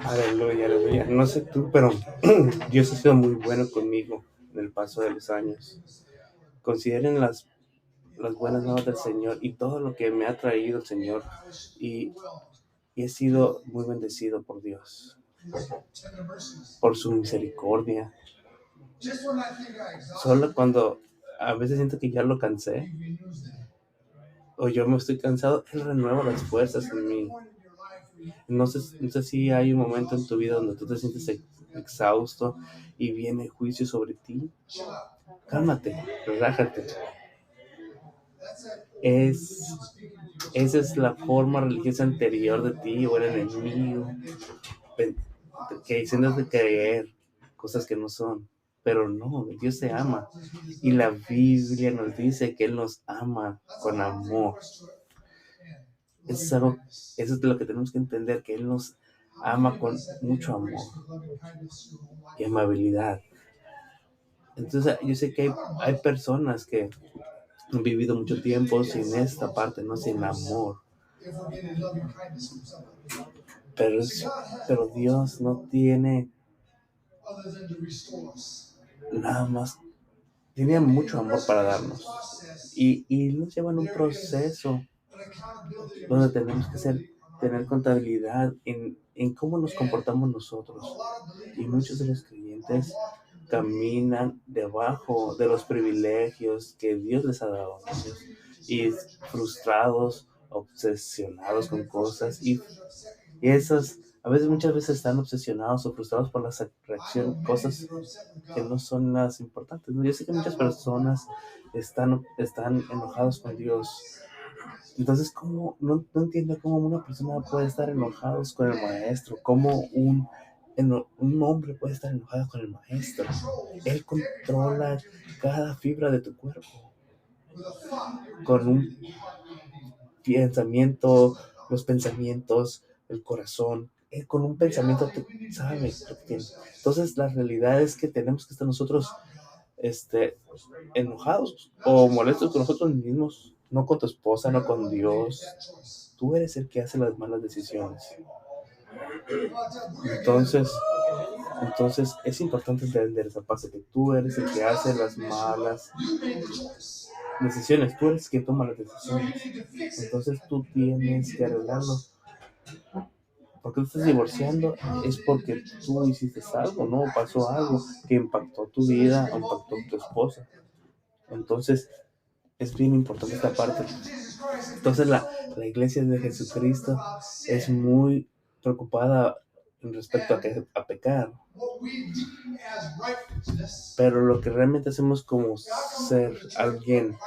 Aleluya, aleluya. No sé tú, pero Dios ha sido muy bueno conmigo en el paso de los años. Consideren las buenas nuevas del Señor y todo lo que me ha traído el Señor. Y, y he sido muy bendecido por Dios, por su misericordia. Solo cuando a veces siento que ya lo cansé o yo me estoy cansado, Él renueva las fuerzas en mí. No sé si hay un momento en tu vida donde tú te sientes exhausto y viene juicio sobre ti. Cálmate, relájate. Esa es la forma religiosa anterior de ti o el enemigo que diciendo de creer cosas que no son. Pero no, Dios te ama. Y la Biblia nos dice que Él nos ama con amor. Eso es lo que tenemos que entender, que Él nos ama con mucho amor y amabilidad. Entonces, yo sé que hay personas que han vivido mucho tiempo sin esta parte, no sin amor. Pero Dios no tiene nada más, tiene mucho amor para darnos. Y nos lleva en un proceso donde tenemos que tener contabilidad en cómo nos comportamos nosotros. Y muchos de los creyentes caminan debajo de los privilegios que Dios les ha dado a ellos y frustrados, obsesionados con cosas y esas muchas veces están obsesionados o frustrados por las cosas que no son las importantes. Yo sé que muchas personas están enojados con Dios. Entonces, ¿cómo? No entiendo cómo una persona puede estar enojada con el maestro, cómo un hombre puede estar enojado con el maestro. Él controla cada fibra de tu cuerpo con un pensamiento, los pensamientos, el corazón. Él con un pensamiento sabe lo que tiene. Entonces, la realidad es que tenemos que estar nosotros enojados o molestos con nosotros mismos, no con tu esposa, no con Dios. Tú eres el que hace las malas decisiones. Entonces es importante entender esa parte, que tú eres el que hace las malas decisiones, tú eres quien toma las decisiones. Entonces tú tienes que arreglarlo. Porque tú estás divorciando es porque tú hiciste algo, ¿no? Pasó algo que impactó tu vida, impactó tu esposa. Entonces es bien importante esta parte. Entonces la iglesia de Jesucristo es muy preocupada en respecto a pecar. Pero lo que realmente hacemos como ser alguien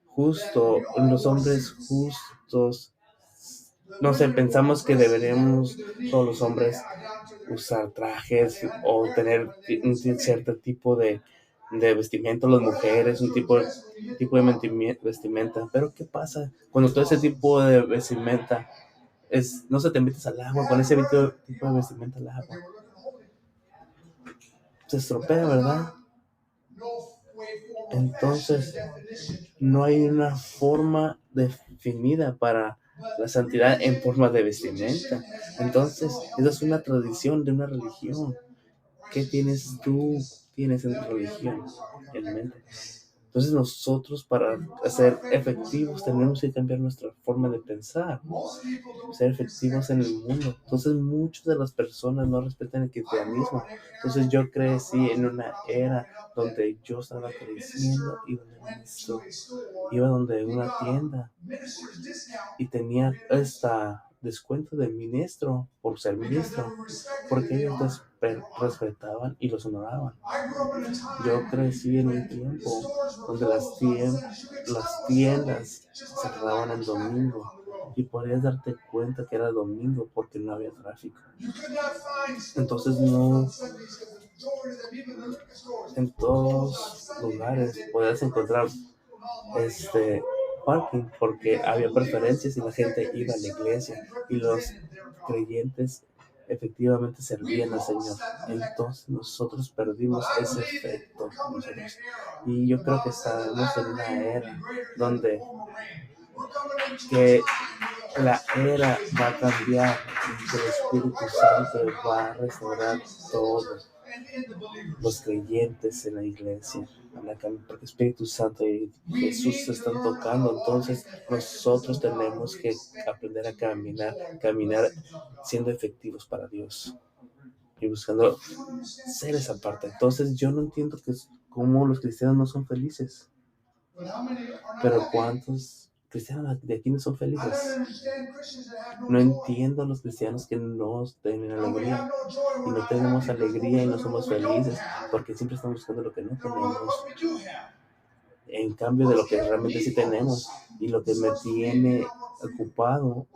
justo, los hombres justos, no sé, pensamos que deberíamos todos los hombres usar trajes o tener un cierto tipo de vestimenta, las mujeres, un tipo de vestimenta. Pero ¿qué pasa cuando todo ese tipo de vestimenta no se te metes al agua, con ese tipo de vestimenta al agua? Se estropea, ¿verdad? Entonces, no hay una forma definida para la santidad en forma de vestimenta. Entonces, esa es una tradición de una religión. ¿Qué tienes en tu religión en mente? Entonces nosotros para ser efectivos tenemos que cambiar nuestra forma de pensar, ser efectivos en el mundo. Entonces muchas de las personas no respetan el cristianismo. Entonces yo crecí en una era donde yo estaba creciendo y donde iba donde una tienda y tenía descuento de ministro por ser ministro, porque ellos respetaban y los honraban. Yo crecí en un tiempo donde las tiendas cerraban el domingo y podías darte cuenta que era domingo porque no había tráfico. Entonces no en todos lugares podías encontrar parking porque había preferencias y la gente iba a la iglesia y los creyentes efectivamente servían al Señor. Entonces nosotros perdimos ese efecto nosotros. Y yo creo que estamos en una era donde que la era va a cambiar y que el Espíritu Santo va a restaurar todos los creyentes en la iglesia. Porque el Espíritu Santo y Jesús se están tocando. Entonces nosotros tenemos que aprender a caminar siendo efectivos para Dios y buscando ser esa parte. Entonces yo no entiendo cómo los cristianos no son felices. Pero ¿cuántos cristianos de aquí no son felices? No entiendo a los cristianos que no tienen alegría. Y no tenemos alegría y no somos felices porque siempre estamos buscando lo que no tenemos. En cambio de lo que realmente sí tenemos y lo que me tiene ocupado.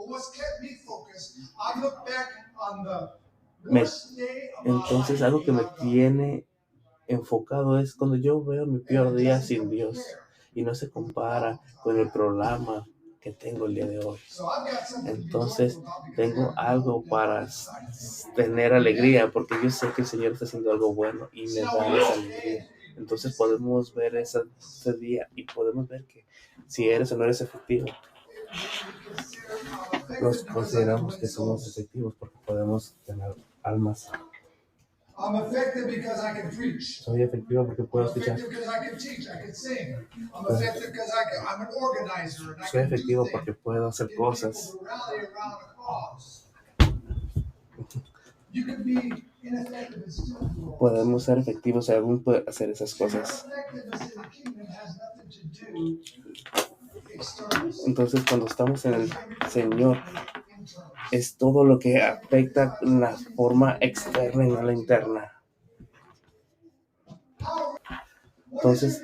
Entonces algo que me tiene enfocado es cuando yo veo mi peor día sin Dios y no se compara con el programa que tengo el día de hoy. Entonces tengo algo para tener alegría porque yo sé que el Señor está haciendo algo bueno y me da esa alegría. Entonces podemos ver ese día y podemos ver que si eres o no eres efectivo. Nos consideramos que somos efectivos porque podemos tener almas. Soy efectivo porque puedo escuchar. Soy efectivo porque puedo hacer cosas. Podemos ser efectivos y aún poder hacer esas cosas. Entonces, cuando estamos en el Señor, es todo lo que afecta la forma externa y no la interna. Entonces,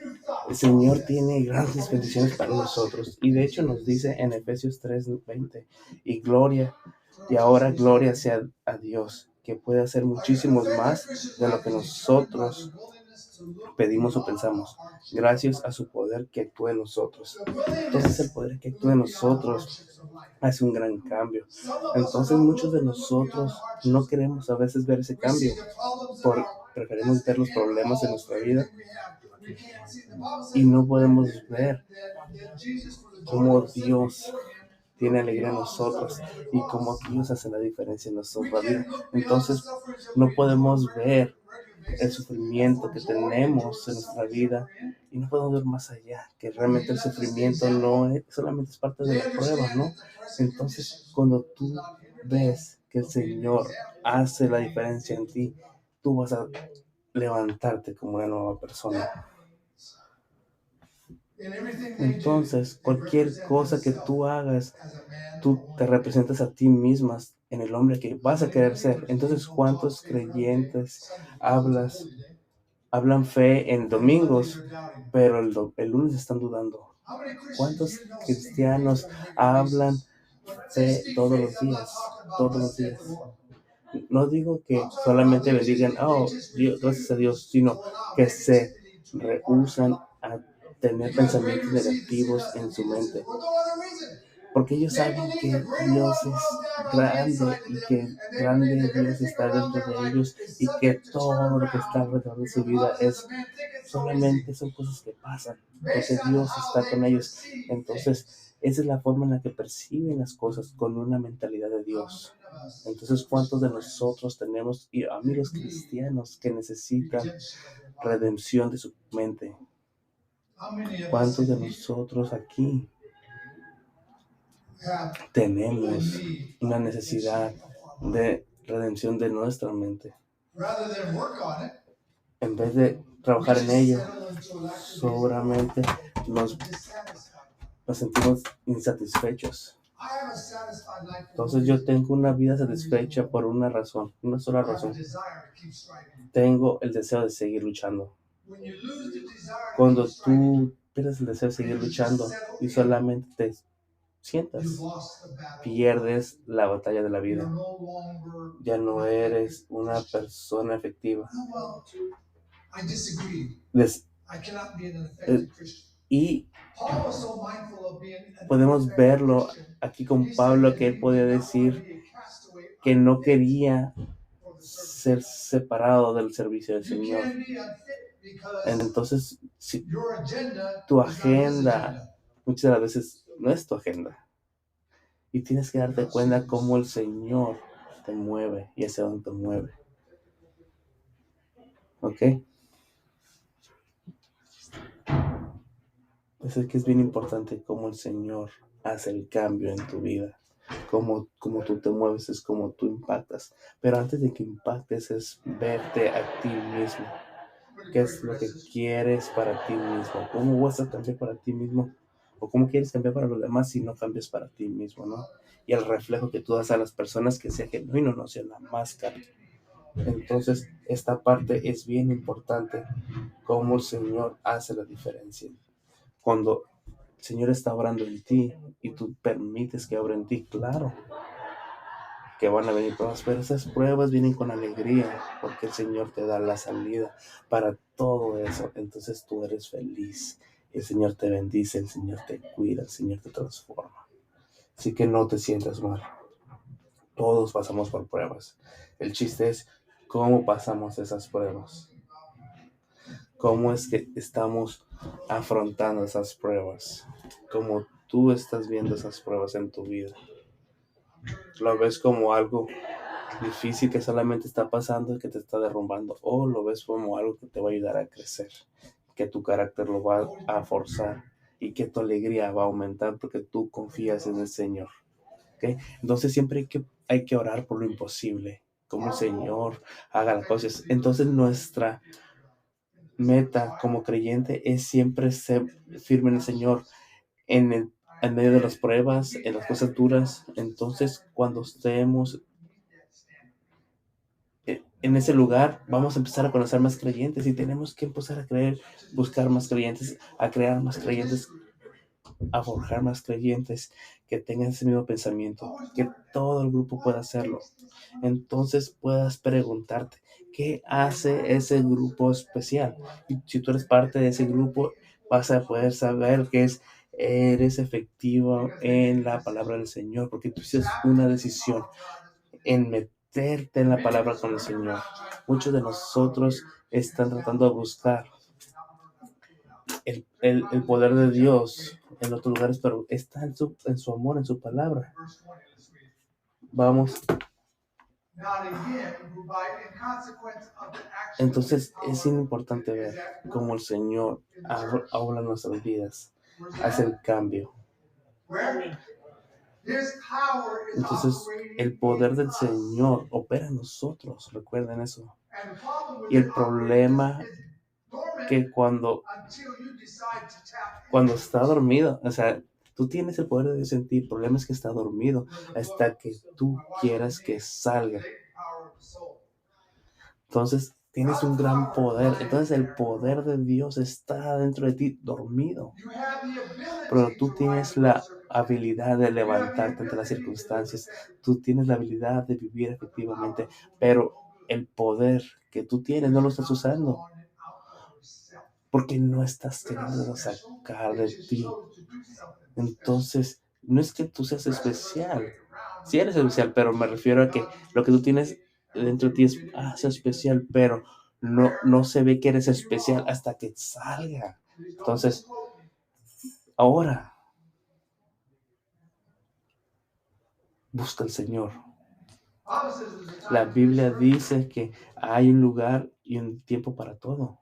el Señor tiene grandes bendiciones para nosotros. Y de hecho nos dice en Efesios 3:20, y ahora gloria sea a Dios, que puede hacer muchísimos más de lo que nosotros pedimos o pensamos, gracias a su poder que actúa en nosotros. Entonces el poder que actúa en nosotros hace un gran cambio. Entonces muchos de nosotros no queremos a veces ver ese cambio, preferimos ver los problemas en nuestra vida y no podemos ver cómo Dios tiene alegría en nosotros y cómo Dios hace la diferencia en nuestra vida. Entonces no podemos ver el sufrimiento que tenemos en nuestra vida y no podemos ver más allá, que realmente el sufrimiento no es, solamente es parte de la prueba, ¿no? Entonces cuando tú ves que el Señor hace la diferencia en ti, tú vas a levantarte como una nueva persona. Entonces, cualquier cosa que tú hagas, tú te representas a ti mismas en el hombre que vas a querer ser. Entonces, ¿cuántos creyentes hablan fe en domingos, pero el lunes están dudando? ¿Cuántos cristianos hablan fe todos los días? Todos los días. No digo que solamente bendigan, oh, Dios, gracias a Dios, sino que se rehúsan a tener pensamientos negativos en su mente. Porque ellos saben que Dios es grande y que grande Dios está dentro de ellos y que todo lo que está alrededor de su vida solamente son cosas que pasan, porque Dios está con ellos. Entonces, esa es la forma en la que perciben las cosas, con una mentalidad de Dios. Entonces, ¿cuántos de nosotros tenemos amigos cristianos que necesitan redención de su mente? ¿Cuántos de nosotros aquí tenemos una necesidad de redención de nuestra mente? En vez de trabajar en ello, seguramente nos sentimos insatisfechos. Entonces yo tengo una vida satisfecha por una razón, una sola razón. Tengo el deseo de seguir luchando. Cuando tú pierdes el deseo de seguir luchando y solamente te sientas, pierdes la batalla de la vida. Ya no eres una persona efectiva. Y podemos verlo aquí con Pablo, que él podía decir que no quería ser separado del servicio del Señor. Entonces, si tu agenda muchas de las veces no es tu agenda. Y tienes que darte cuenta cómo el Señor te mueve y hacia dónde te mueve. ¿Ok? Así que es bien importante cómo el Señor hace el cambio en tu vida. Cómo tú te mueves es como tú impactas. Pero antes de que impactes es verte a ti mismo. ¿Qué es lo que quieres para ti mismo? ¿Cómo vas a cambiar para ti mismo? ¿O cómo quieres cambiar para los demás si no cambias para ti mismo, no? Y el reflejo que tú das a las personas que sea genuino, no sea una máscara. Entonces, esta parte es bien importante, cómo el Señor hace la diferencia. Cuando el Señor está obrando en ti y tú permites que obre en ti, claro que van a venir pruebas, pero esas pruebas vienen con alegría porque el Señor te da la salida para todo eso. Entonces tú eres feliz, el Señor te bendice, el Señor te cuida, el Señor te transforma. Así que no te sientas mal. Todos pasamos por pruebas. El chiste es cómo pasamos esas pruebas. Cómo es que estamos afrontando esas pruebas. Cómo tú estás viendo esas pruebas en tu vida. Lo ves como algo difícil que solamente está pasando y que te está derrumbando, o lo ves como algo que te va a ayudar a crecer, que tu carácter lo va a forzar y que tu alegría va a aumentar porque tú confías en el Señor. ¿Okay? Entonces siempre hay que orar por lo imposible, como el Señor haga las cosas. Entonces nuestra meta como creyente es siempre ser firme en el Señor, en medio de las pruebas, en las cosas duras. Entonces cuando estemos en ese lugar, vamos a empezar a conocer más creyentes y tenemos que empezar a creer, buscar más creyentes, a crear más creyentes, a forjar más creyentes que tengan ese mismo pensamiento, que todo el grupo pueda hacerlo. Entonces puedas preguntarte, ¿qué hace ese grupo especial? Y si tú eres parte de ese grupo, vas a poder saber que eres efectivo en la palabra del Señor, porque tú hiciste una decisión en meterte en la palabra con el Señor. Muchos de nosotros están tratando de buscar el poder de Dios en otros lugares, pero está en su amor, en su palabra. Vamos. Entonces es importante ver cómo el Señor habla en nuestras vidas, hace el cambio. Entonces el poder del Señor opera en nosotros, recuerden eso. Y el problema que cuando está dormido, o sea, tú tienes el poder de sentir, el problema es que está dormido hasta que tú quieras que salga. Entonces tienes un gran poder. Entonces el poder de Dios está dentro de ti dormido. Pero tú tienes la habilidad de levantarte ante las circunstancias. Tú tienes la habilidad de vivir efectivamente. Pero el poder que tú tienes no lo estás usando. Porque no estás queriendo sacar de ti. Entonces, no es que tú seas especial. Sí eres especial, pero me refiero a que lo que tú tienes dentro de ti es especial, pero no se ve que eres especial hasta que salga. Entonces, ahora, busca al Señor. La Biblia dice que hay un lugar y un tiempo para todo.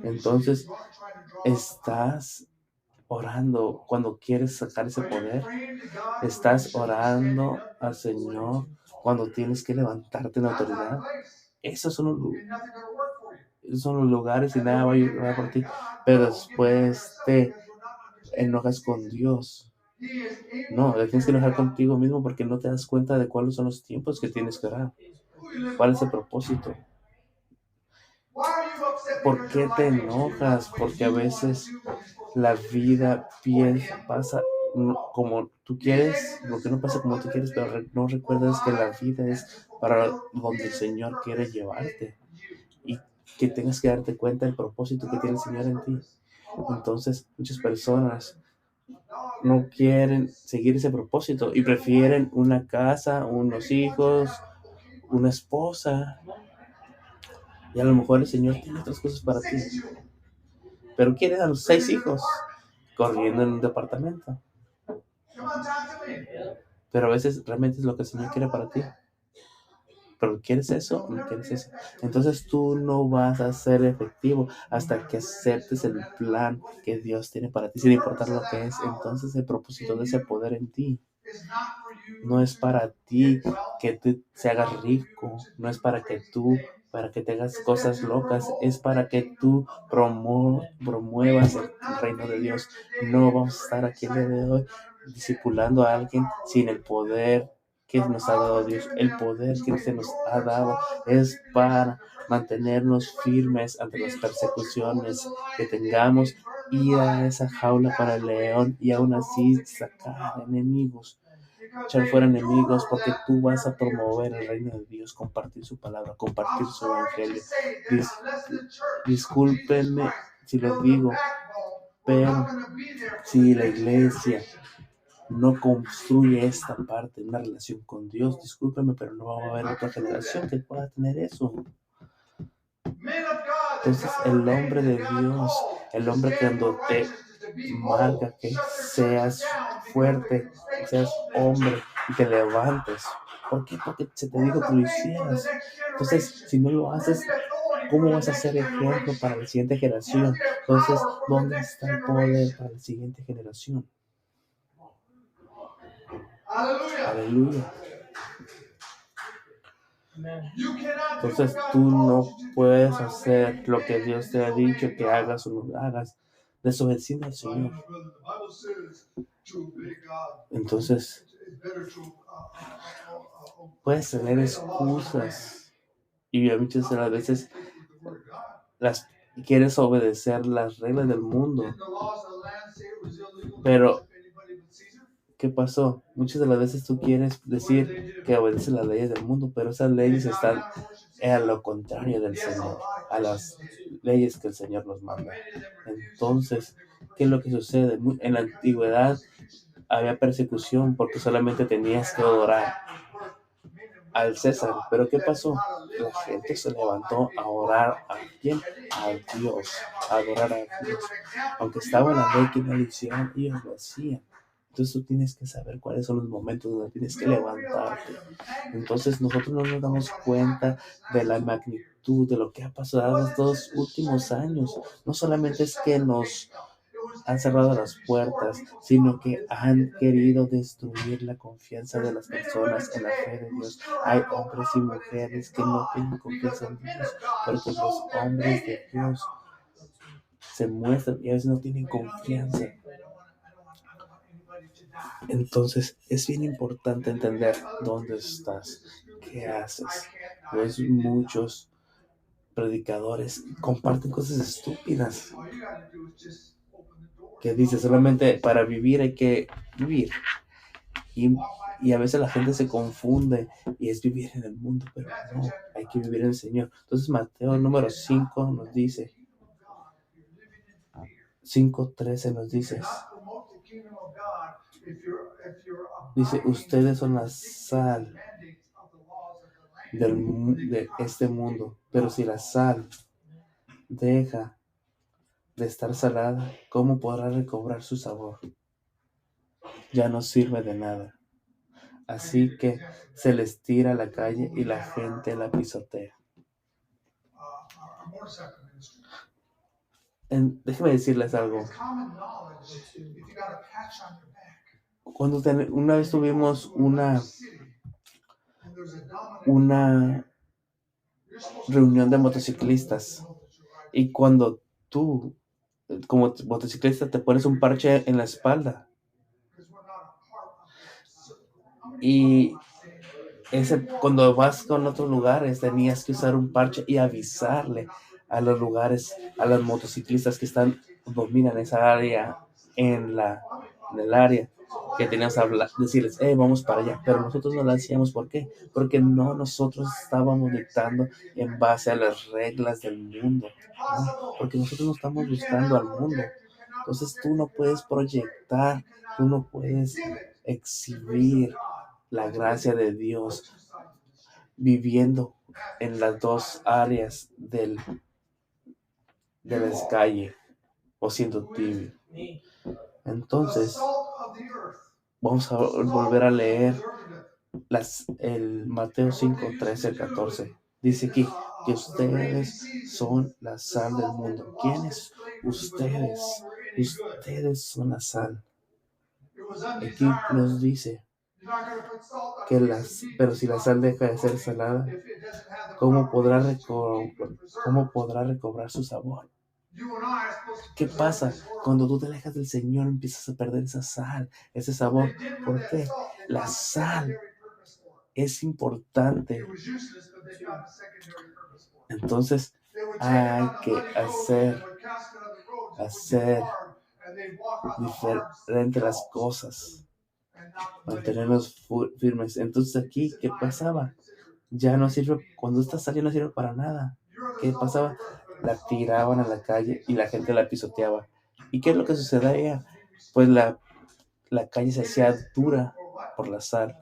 Entonces, estás orando cuando quieres sacar ese poder. Estás orando al Señor cuando tienes que levantarte en autoridad. Esos son los lugares y nada va a ayudar por ti. Pero después te enojas con Dios. No, te tienes que enojar contigo mismo porque no te das cuenta de cuáles son los tiempos que tienes que orar. ¿Cuál es el propósito? ¿Por qué te enojas? Porque a veces la vida pasa como tú quieres, lo que no pasa como tú quieres, pero no recuerdas que la vida es para donde el Señor quiere llevarte y que tengas que darte cuenta del propósito que tiene el Señor en ti. Entonces, muchas personas no quieren seguir ese propósito y prefieren una casa, unos hijos, una esposa, y a lo mejor el Señor tiene otras cosas para ti, pero quiere a los 6 hijos corriendo en un departamento. Pero a veces realmente es lo que el Señor quiere para ti. ¿Pero quieres eso o no quieres eso? Entonces tú no vas a ser efectivo hasta que aceptes el plan que Dios tiene para ti, sin importar lo que es. Entonces el propósito de ese poder en ti no es para ti que tú se hagas rico, no es para que te hagas cosas locas, es para que tú promuevas el reino de Dios. No vamos a estar aquí el día de hoy discipulando a alguien sin el poder que nos ha dado Dios. El poder que se nos ha dado es para mantenernos firmes ante las persecuciones que tengamos, ir a esa jaula para el león y aún así sacar enemigos, echar fuera enemigos, porque tú vas a promover el reino de Dios, compartir su palabra, compartir su evangelio. Discúlpenme si lo digo, pero si la iglesia no construye esta parte, una relación con Dios, discúlpeme, pero no va a haber otra generación que pueda tener eso. Entonces, el hombre de Dios, el hombre que cuando te marca que seas fuerte, que seas hombre y te levantes. ¿Por qué? Porque se te dijo que lo hicieras. Entonces, si no lo haces, ¿cómo vas a ser ejemplo para la siguiente generación? Entonces, ¿dónde está el poder para la siguiente generación? Aleluya. Entonces tú no puedes hacer lo que Dios te ha dicho que hagas o no hagas, desobedeciendo al Señor. Entonces puedes tener excusas y muchas de las veces quieres obedecer las reglas del mundo. Pero ¿qué pasó? Muchas de las veces tú quieres decir que obedeces las leyes del mundo, pero esas leyes están a lo contrario del Señor, a las leyes que el Señor nos manda. Entonces, ¿qué es lo que sucede? En la antigüedad había persecución porque solamente tenías que adorar al César. Pero ¿qué pasó? La gente se levantó a orar a quién? A Dios, a adorar a Dios. Aunque estaba la ley que no lo hicieran, ellos lo hacían. Entonces tú tienes que saber cuáles son los momentos donde tienes que levantarte. Entonces nosotros no nos damos cuenta de la magnitud de lo que ha pasado estos últimos años. No solamente es que nos han cerrado las puertas, sino que han querido destruir la confianza de las personas en la fe de Dios. Hay hombres y mujeres que no tienen confianza en Dios, porque los hombres de Dios se muestran y a veces no tienen confianza. Entonces es bien importante entender dónde estás, qué haces. Ves muchos predicadores comparten cosas estúpidas que dice solamente para vivir hay que vivir, y a veces la gente se confunde y es vivir en el mundo, pero no, hay que vivir en el Señor. Entonces Mateo número 5 nos dice, 5:13 nos dice, ustedes son la sal de este mundo, pero si la sal deja de estar salada, ¿cómo podrá recobrar su sabor? Ya no sirve de nada. Así que se les tira a la calle y la gente la pisotea. Déjeme decirles algo. Cuando una vez tuvimos una reunión de motociclistas, y cuando tú como motociclista te pones un parche en la espalda, y cuando vas con otros lugares tenías que usar un parche y avisarle a los lugares, a los motociclistas que dominan esa área en el área, que teníamos que decirles, vamos para allá. Pero nosotros no lo hacíamos. ¿Por qué? Porque no nosotros estábamos dictando en base a las reglas del mundo, ¿no? Porque nosotros no estamos buscando al mundo. Entonces tú no puedes proyectar, tú no puedes exhibir la gracia de Dios viviendo en las dos áreas de la calle o siendo tibio. Entonces, vamos a volver a leer el Mateo 5, 13 al 14. Dice aquí que ustedes son la sal del mundo. ¿Quiénes? Ustedes. Ustedes son la sal. Aquí nos dice pero si la sal deja de ser salada, ¿cómo podrá recobrar su sabor? ¿Qué pasa? Cuando tú te alejas del Señor empiezas a perder esa sal, ese sabor. ¿Por qué? La sal es importante. Entonces hay que hacer diferente las cosas, mantenernos firmes. Entonces aquí, ¿qué pasaba? Ya no sirve, cuando esta sal ya no sirve para nada. ¿Qué pasaba? La tiraban a la calle y la gente la pisoteaba. ¿Y qué es lo que sucedía? Pues la calle se hacía dura por la sal.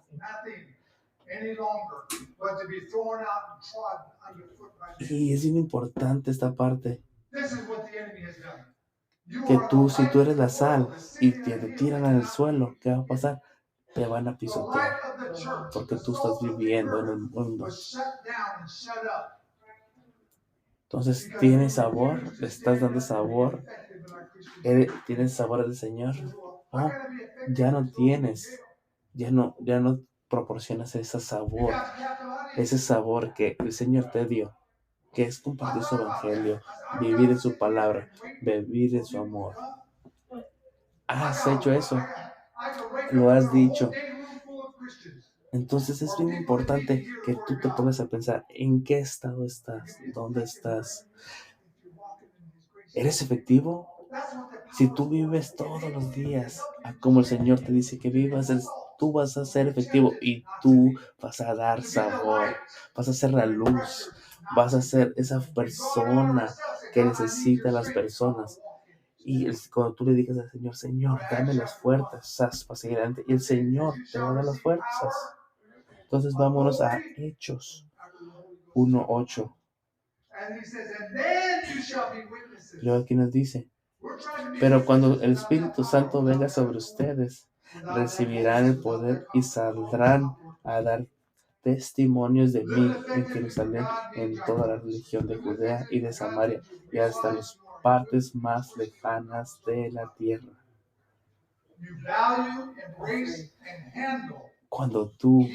Y es bien importante esta parte. Que si tú eres la sal y te tiran al suelo, ¿qué va a pasar? Te van a pisotear. Porque tú estás viviendo en el mundo. Entonces, ¿tienes sabor? ¿Le estás dando sabor? ¿Tienes sabor al Señor? Oh, ya no tienes. Ya no proporcionas ese sabor que el Señor te dio, que es compartir su evangelio, vivir en su palabra, vivir en su amor. ¿Has hecho eso? Lo has dicho. Entonces es bien importante que tú te pongas a pensar en qué estado estás, dónde estás. ¿Eres efectivo? Si tú vives todos los días como el Señor te dice que vivas, tú vas a ser efectivo y tú vas a dar sabor, vas a ser la luz, vas a ser esa persona que necesita a las personas. Y cuando tú le digas al Señor, Señor, dame las fuerzas para seguir adelante, y el Señor te va a dar las fuerzas. Entonces vámonos a Hechos 1:8. Luego aquí nos dice, pero cuando el Espíritu Santo venga sobre ustedes, recibirán el poder y saldrán a dar testimonios de mí en Jerusalén, en toda la religión de Judea y de Samaria y hasta las partes más lejanas de la tierra. Cuando tú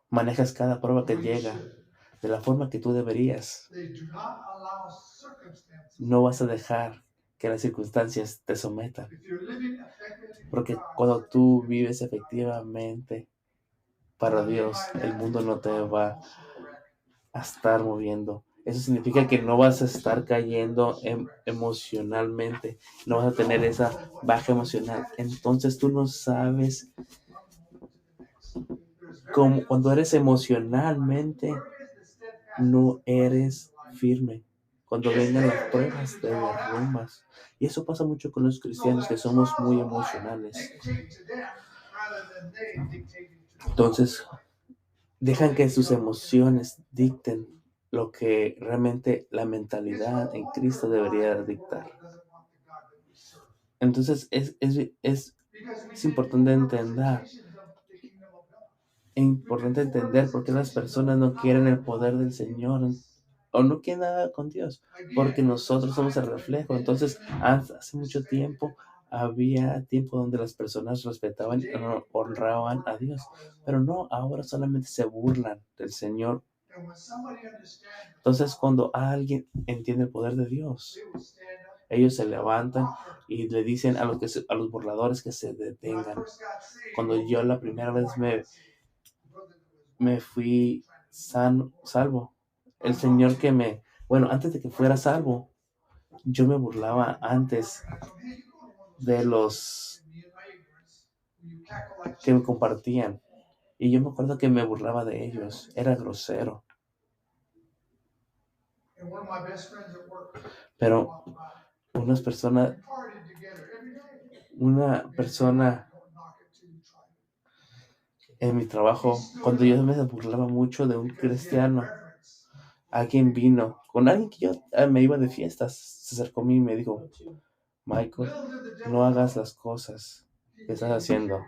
manejas cada prueba que llega de la forma que tú deberías, no vas a dejar que las circunstancias te sometan. Porque cuando tú vives efectivamente para Dios, el mundo no te va a estar moviendo. Eso significa que no vas a estar cayendo emocionalmente, no vas a tener esa baja emocional. Entonces tú no sabes cómo, cuando eres emocionalmente, no eres firme. Cuando vengan las pruebas, te derrumbas. Y eso pasa mucho con los cristianos, que somos muy emocionales. Entonces, dejan que sus emociones dicten lo que realmente la mentalidad en Cristo debería dictar. Entonces, es importante entender. Es importante entender por qué las personas no quieren el poder del Señor o no quieren nada con Dios, porque nosotros somos el reflejo. Entonces, hace mucho tiempo había tiempo donde las personas respetaban y honraban a Dios, pero no, ahora solamente se burlan del Señor. Entonces, cuando alguien entiende el poder de Dios, ellos se levantan y le dicen a los burladores que se detengan. Cuando yo la primera vez me fui salvo, el Señor antes de que fuera salvo, yo me burlaba antes de los que me compartían. Y yo me acuerdo que me burlaba de ellos. Era grosero. Pero una persona en mi trabajo, cuando yo me burlaba mucho de un cristiano, alguien vino, con alguien que yo me iba de fiestas, se acercó a mí y me dijo, Michael, no hagas las cosas que estás haciendo.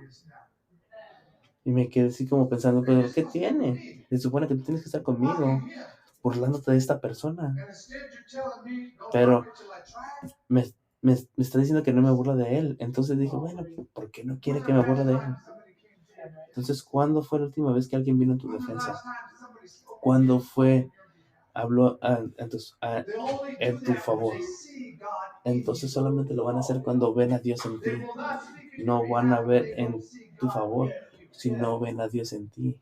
Y me quedé así como pensando, pero ¿qué tiene? Se supone que tú tienes que estar conmigo, burlándote de esta persona. Pero me, me está diciendo que no me burla de él. Entonces dije, bueno, ¿por qué no quiere que me burla de él? Entonces, ¿cuándo fue la última vez que alguien vino en tu defensa? ¿Cuándo fue, habló en tu favor? Entonces solamente lo van a hacer cuando ven a Dios en ti. No van a ver en tu favor si no ven a Dios en ti.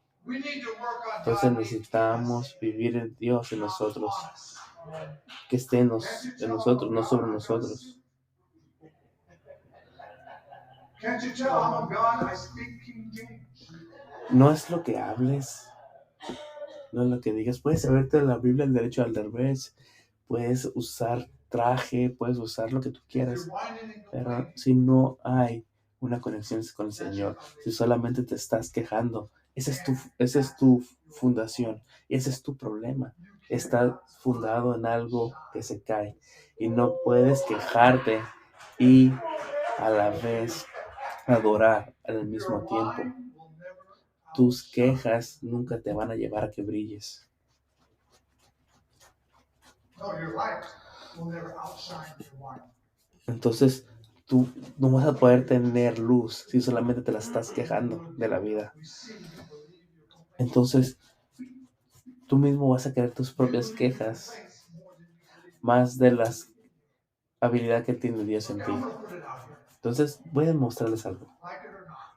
Entonces necesitamos vivir en Dios en nosotros, que esté en nosotros, no sobre nosotros. No es lo que hables, no es lo que digas. Puedes saberte la Biblia al derecho al revés, puedes usar traje, puedes usar lo que tú quieras, pero si no hay una conexión con el Señor, si solamente te estás quejando, esa es tu fundación, ese es tu problema. Está fundado en algo que se cae y no puedes quejarte y a la vez adorar al mismo tiempo. Tus quejas nunca te van a llevar a que brilles. Entonces, tú no vas a poder tener luz si solamente te la estás quejando de la vida. Entonces, tú mismo vas a querer tus propias quejas más de las habilidades que tiene Dios en ti. Entonces, voy a mostrarles algo.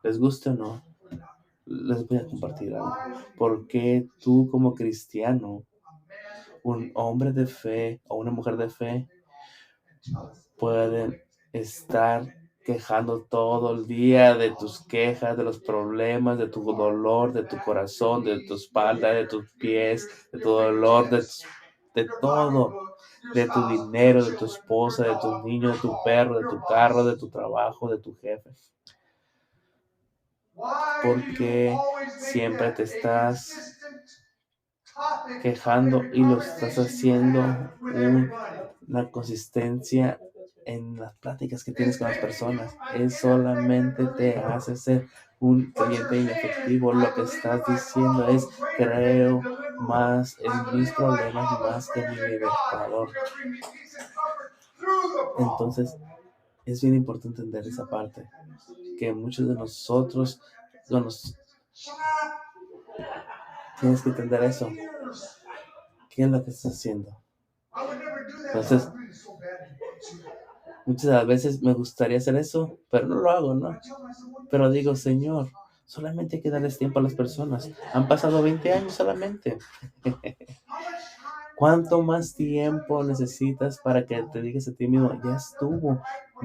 Les guste o no, les voy a compartir algo. Porque tú como cristiano, un hombre de fe o una mujer de fe, pueden estar quejando todo el día de tus quejas, de los problemas, de tu dolor, de tu corazón, de tu espalda, de tus pies, de tu dolor, de todo, de tu dinero, de tu esposa, de tus niños, de tu perro, de tu carro, de tu trabajo, de tu jefe. Porque siempre te estás quejando y lo estás haciendo una consistencia en las pláticas que tienes con las personas. Es solamente te hace ser un creyente inefectivo. Lo que estás diciendo es, creo más en mis problemas más que en mi libertador. Entonces, es bien importante entender esa parte, que muchos de nosotros tienes que entender eso. ¿Qué es lo que estás haciendo? Entonces, muchas de las veces me gustaría hacer eso, pero no lo hago, ¿no? Pero digo, Señor, solamente hay que darles tiempo a las personas. Han pasado 20 años solamente. ¿Cuánto más tiempo necesitas para que te digas a ti mismo, ya estuvo,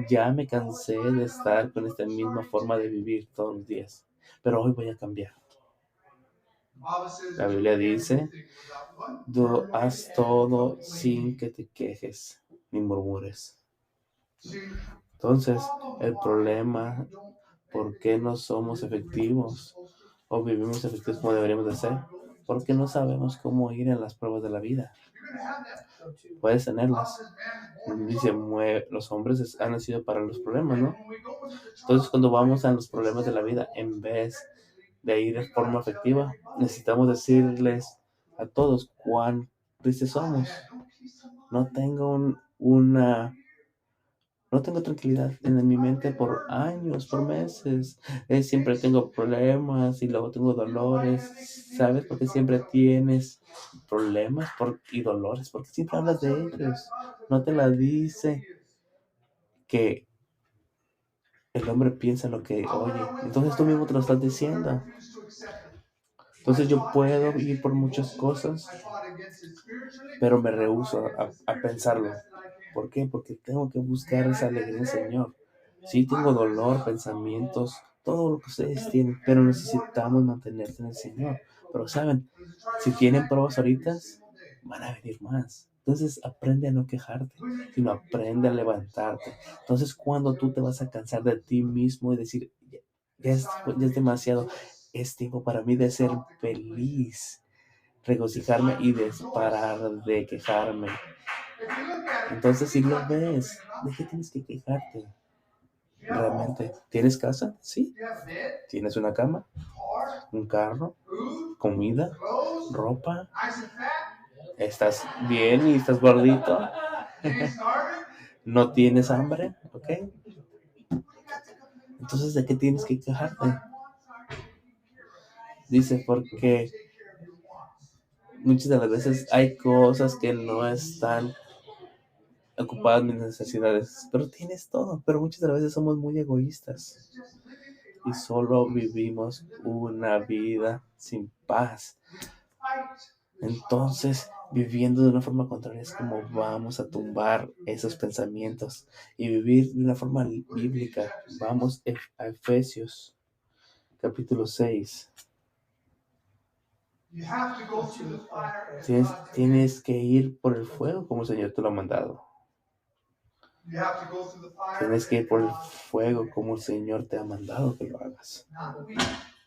ya me cansé de estar con esta misma forma de vivir todos los días, pero hoy voy a cambiar? La Biblia dice, tú haz todo sin que te quejes ni murmures. Entonces, el problema, ¿por qué no somos efectivos o vivimos efectivos como deberíamos de ser? Porque no sabemos cómo ir en las pruebas de la vida. Puedes tenerlas. Dice, los hombres han nacido para los problemas, ¿no? Entonces, cuando vamos a los problemas de la vida, en vez de ir de forma efectiva, necesitamos decirles a todos cuán tristes somos. No tengo no tengo tranquilidad en mi mente por años, por meses. Siempre tengo problemas y luego tengo dolores. ¿Sabes por qué siempre tienes problemas y dolores? Porque siempre hablas de ellos. No te la dice que el hombre piensa lo que oye. Entonces tú mismo te lo estás diciendo. Entonces yo puedo ir por muchas cosas, pero me rehúso a pensarlo. ¿Por qué? Porque tengo que buscar esa alegría en el Señor. Sí, tengo dolor, pensamientos, todo lo que ustedes tienen, pero necesitamos mantenerse en el Señor. Pero saben, si tienen pruebas ahorita, van a venir más. Entonces aprende a no quejarte, sino aprende a levantarte. Entonces cuando tú te vas a cansar de ti mismo y decir, ya es demasiado, es tiempo para mí de ser feliz, regocijarme y parar de quejarme. Entonces, si lo ves, ¿de qué tienes que quejarte? ¿Realmente tienes casa? Sí. ¿Tienes una cama? ¿Un carro? ¿Comida? ¿Ropa? ¿Estás bien y estás gordito? ¿No tienes hambre? ¿Ok? Entonces, ¿de qué tienes que quejarte? Dice, porque muchas de las veces hay cosas que no están ocupadas mis necesidades, pero tienes todo. Pero muchas de las veces somos muy egoístas y solo vivimos una vida sin paz. Entonces, viviendo de una forma contraria es como vamos a tumbar esos pensamientos y vivir de una forma bíblica. Vamos a Efesios capítulo 6. Tienes que ir por el fuego como el Señor te lo ha mandado. Tienes que ir por el fuego como el Señor te ha mandado que lo hagas.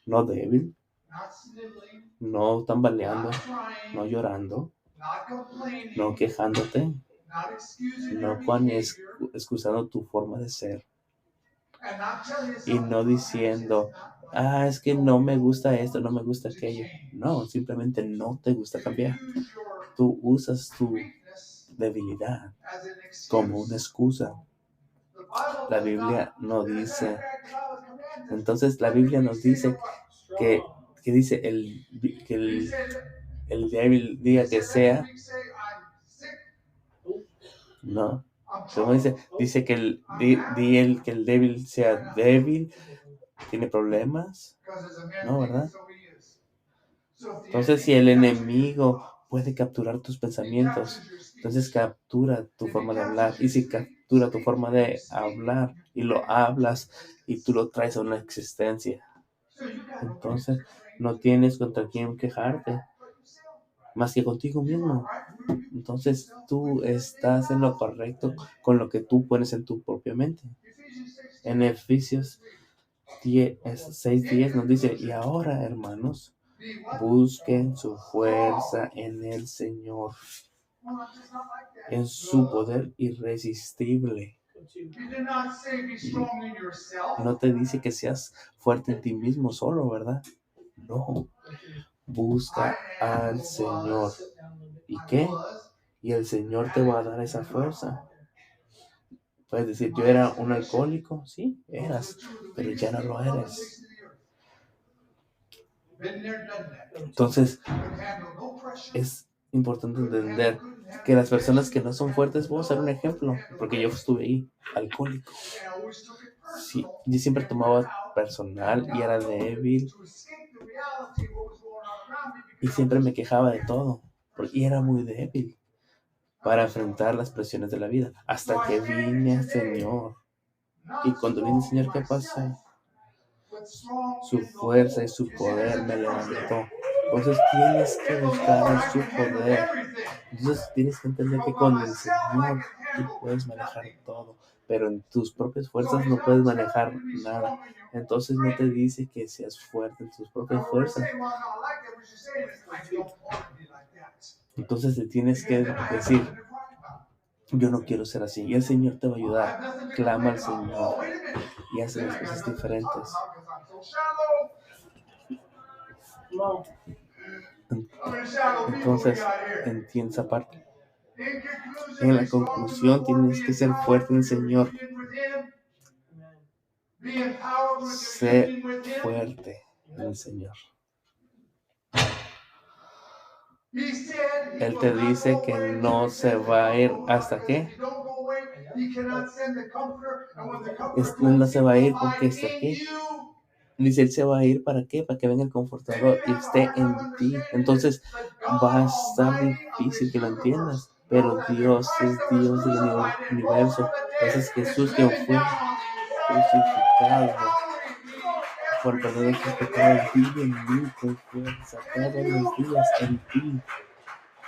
No débil, no tambaleando, no llorando, no quejándote, no con excusando tu forma de ser y no diciendo, es que no me gusta esto, no me gusta aquello. No, simplemente no te gusta cambiar. Tú usas tu debilidad como una excusa. La Biblia no dice. Entonces la Biblia nos dice que dice que el débil diga que sea. No. ¿Cómo dice? Dice que que el débil sea débil, tiene problemas. No, ¿verdad? Entonces, si el enemigo puede capturar tus pensamientos, entonces captura tu forma de hablar. Y si captura tu forma de hablar y lo hablas y tú lo traes a una existencia, entonces no tienes contra quién quejarte más que contigo mismo. Entonces tú estás en lo correcto con lo que tú pones en tu propia mente. En Efesios 6:10 nos dice, y ahora, hermanos, busquen su fuerza en el Señor, en su poder irresistible. No te dice que seas fuerte en ti mismo solo, ¿verdad? No. Busca al Señor. ¿Y qué? Y el Señor te va a dar esa fuerza. Puedes decir, yo era un alcohólico. Sí, eras, pero ya no lo eres. Entonces, es importante entender que las personas que no son fuertes, voy a ser un ejemplo, porque yo estuve ahí, alcohólico. Sí, yo siempre tomaba personal y era débil. Y siempre me quejaba de todo, y era muy débil para enfrentar las presiones de la vida. Hasta que vine al Señor. Y cuando vine al Señor, ¿qué pasó? Su fuerza y su poder me levantó. Entonces tienes que buscar en su poder. Entonces tienes que entender que con el Señor tú puedes manejar todo, pero en tus propias fuerzas no puedes manejar nada. Entonces no te dice que seas fuerte en tus propias fuerzas. Entonces te tienes que decir, yo no quiero ser así. Y el Señor te va a ayudar. Clama al Señor y hace las cosas diferentes. Entonces, entiende esa parte. En la conclusión, tienes que ser fuerte en el Señor. Sé fuerte en el Señor. Él te dice que no se va a ir hasta qué. Él no se va a ir porque está aquí. Dice, Él se va a ir ¿para qué? Para que venga el confortador y esté en ti. Entonces va a estar difícil que lo entiendas, pero Dios es Dios del universo. Entonces Jesús, que fue crucificado por perdonar tus pecados, vive en mí con fuerza todos los días en ti.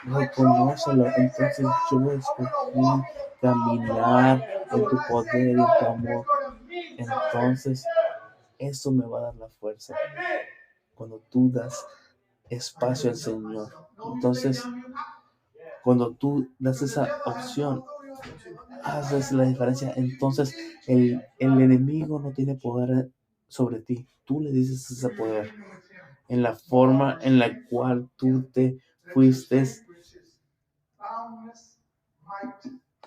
Reconócelo. Entonces yo escogí caminar en tu poder y en tu amor. Entonces eso me va a dar la fuerza cuando tú das espacio al Señor. Entonces Cuando tú das esa opción, haces la diferencia. Entonces el enemigo no tiene poder sobre ti. Tú le dices ese poder en la forma en la cual tú te fuiste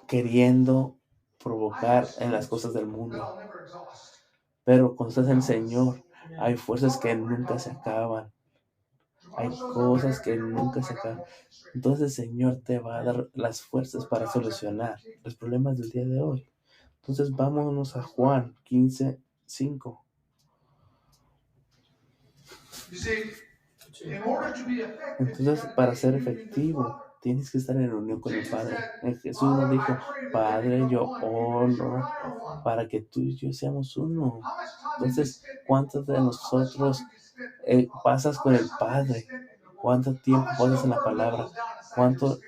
queriendo provocar en las cosas del mundo. Pero cuando estás en el Señor, hay fuerzas que nunca se acaban. Hay cosas que nunca se acaban. Entonces el Señor te va a dar las fuerzas para solucionar los problemas del día de hoy. Entonces vámonos a Juan 15:5. Entonces, para ser efectivo, tienes que estar en unión con el Padre. Jesús nos dijo, Padre, yo oro para que tú y yo seamos uno. Entonces, ¿cuántos de nosotros pasas con el Padre? ¿Cuánto tiempo pasas en la palabra? ¿Cuánto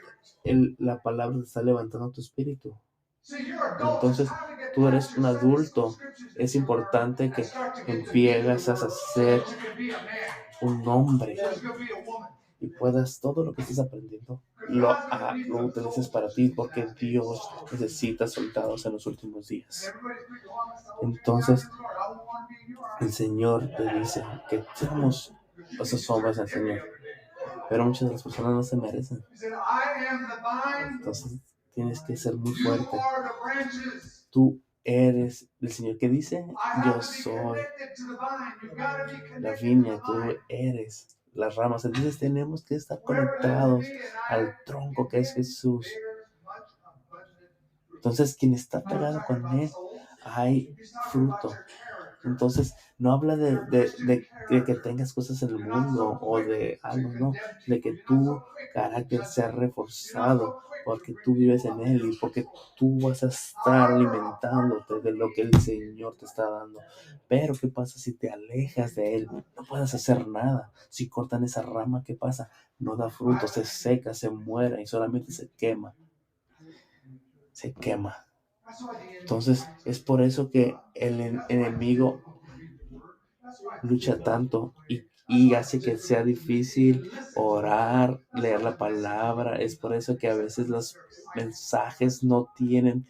la palabra te está levantando tu espíritu? Entonces, tú eres un adulto. Es importante que empieces a ser un hombre y puedas todo lo que estés aprendiendo lo utilices para ti, porque Dios necesita soldados en los últimos días. Entonces el Señor te dice que seamos esos hombres del Señor, pero muchas de las personas no se merecen. Entonces tienes que ser muy fuerte. Tú eres el Señor que dice, yo soy la viña, tú eres las ramas. Entonces tenemos que estar conectados al tronco que es Jesús. Entonces quien está pegado con Él, hay fruto. Entonces no habla de que tengas cosas en el mundo o de algo, no, de que tu carácter sea reforzado porque tú vives en Él y porque tú vas a estar alimentándote de lo que el Señor te está dando. Pero ¿qué pasa si te alejas de Él? No puedes hacer nada. Si cortan esa rama, ¿qué pasa? No da fruto, se seca, se muere y solamente se quema. Se quema. Entonces es por eso que el enemigo lucha tanto y hace que sea difícil orar, leer la palabra. Es por eso que a veces los mensajes no tienen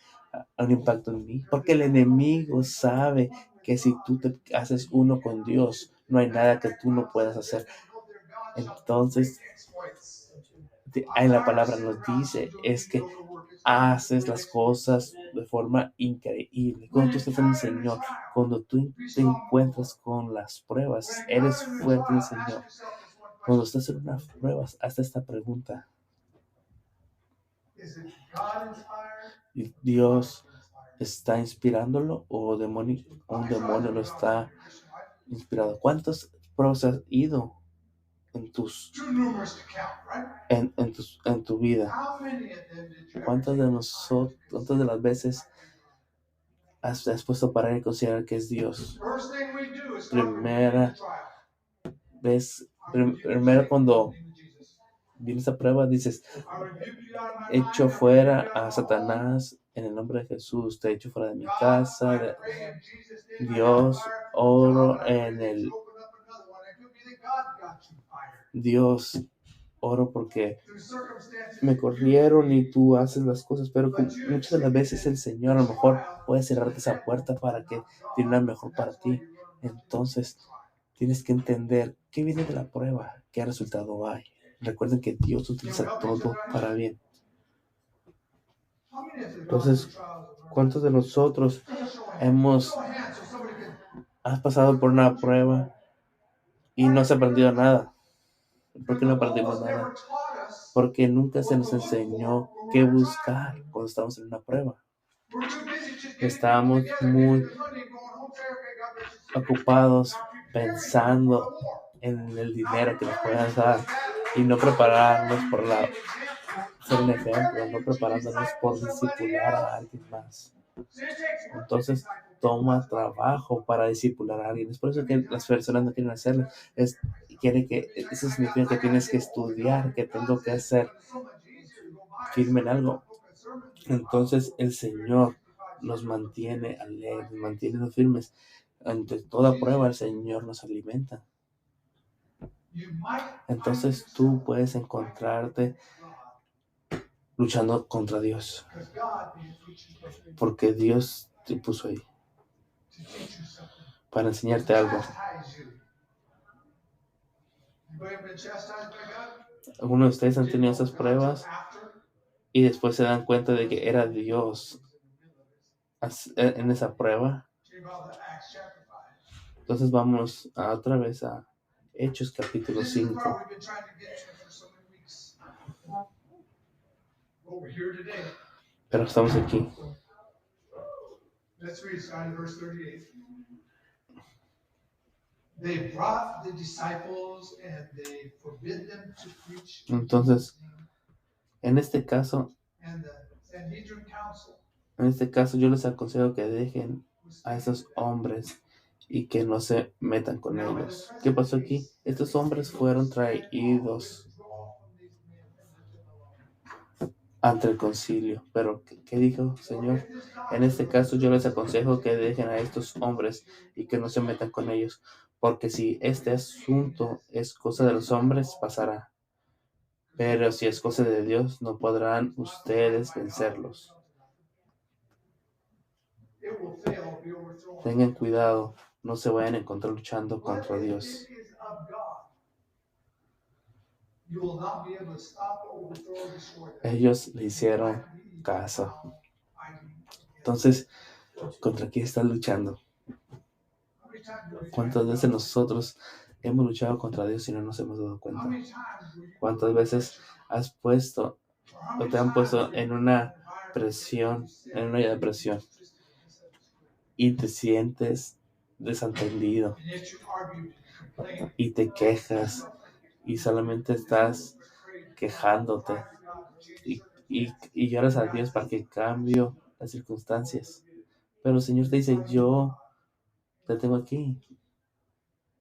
un impacto en mí, porque el enemigo sabe que si tú te haces uno con Dios, no hay nada que tú no puedas hacer. Entonces, en la palabra nos dice es que haces las cosas de forma increíble. Cuando tú estás en el Señor, cuando tú te encuentras con las pruebas, eres fuerte en el Señor. Cuando estás en unas pruebas, haz esta pregunta. ¿Dios está inspirándolo o un demonio lo está inspirado? ¿Cuántas pruebas has ido en tu vida? ¿Cuántas de las veces has puesto para y considerar que es Dios? Primero cuando viene esa prueba dices, echo fuera a Satanás en el nombre de Jesús, te echo fuera de mi casa, Dios, oro en el Dios, oro porque me corrieron y tú haces las cosas, pero muchas de las veces el Señor a lo mejor puede cerrarte esa puerta para que tiene una mejor para ti. Entonces tienes que entender qué viene de la prueba, qué resultado hay. Recuerden que Dios utiliza todo para bien. Entonces, ¿cuántos de nosotros has pasado por una prueba y no se ha aprendido nada? ¿Por qué no aprendimos nada? Porque nunca se nos enseñó qué buscar cuando estamos en una prueba. Estábamos muy ocupados pensando en el dinero que nos puedan dar y no prepararnos ser un ejemplo, no preparándonos por discipular a alguien más. Entonces toma trabajo para discipular a alguien. Es por eso que las personas no quieren hacerlo. Eso significa que tienes que estudiar, que tengo que hacer firme en algo. Entonces el Señor nos mantiene alegres, nos mantiene firmes. Ante toda prueba el Señor nos alimenta. Entonces tú puedes encontrarte luchando contra Dios, porque Dios te puso ahí para enseñarte algo. Algunos de ustedes han tenido esas pruebas y después se dan cuenta de que era Dios en esa prueba. Entonces vamos otra vez a Hechos capítulo 5. Pero estamos aquí. Entonces, en este caso yo les aconsejo que dejen a esos hombres y que no se metan con ellos. ¿Qué pasó aquí? Estos hombres fueron traídos ante el concilio. Pero, ¿qué dijo, Señor? En este caso yo les aconsejo que dejen a estos hombres y que no se metan con ellos, porque si este asunto es cosa de los hombres, pasará. Pero si es cosa de Dios, no podrán ustedes vencerlos. Tengan cuidado, no se vayan a encontrar luchando contra Dios. Ellos le hicieron caso. Entonces, ¿contra quién estás luchando? ¿Cuántas veces nosotros hemos luchado contra Dios y no nos hemos dado cuenta? ¿Cuántas veces has puesto o te han puesto en una presión, en una depresión y te sientes desentendido y te quejas y solamente estás quejándote y lloras a Dios para que cambie las circunstancias? Pero el Señor te dice, yo te tengo aquí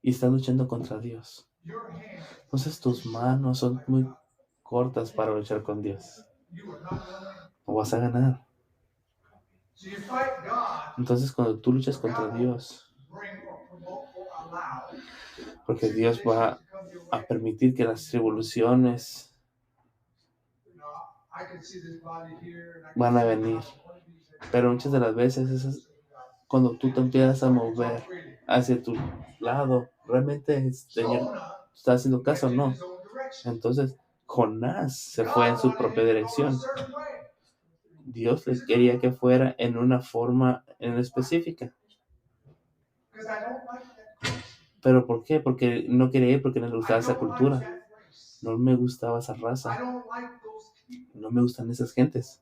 y estás luchando contra Dios. Entonces tus manos son muy cortas para luchar con Dios. No vas a ganar. Entonces cuando tú luchas contra Dios, porque Dios va a permitir que las tribulaciones van a venir, pero muchas de las veces cuando tú te empiezas a mover hacia tu lado, realmente el Señor está haciendo caso o no. Entonces Jonás se fue en su propia dirección. Dios les quería que fuera en una forma en específica. ¿Pero por qué? Porque no quería ir, porque no le gustaba esa cultura. No me gustaba esa raza. No me gustan esas gentes.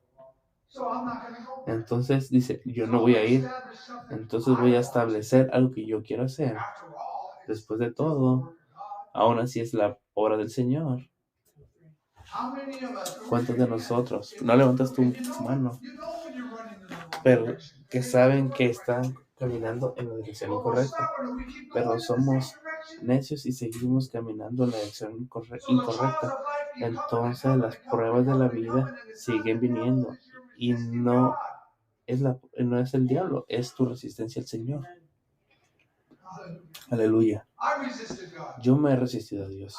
Entonces dice, yo no voy a ir. Entonces voy a establecer algo que yo quiero hacer. Después de todo, aún así es la obra del Señor. ¿Cuántos de nosotros no levantas tu mano, pero que saben que están caminando en la dirección incorrecta? Pero somos necios y seguimos caminando en la dirección incorrecta. Entonces las pruebas de la vida siguen viniendo y no es el diablo, es tu resistencia al Señor. Aleluya. Yo me he resistido a Dios.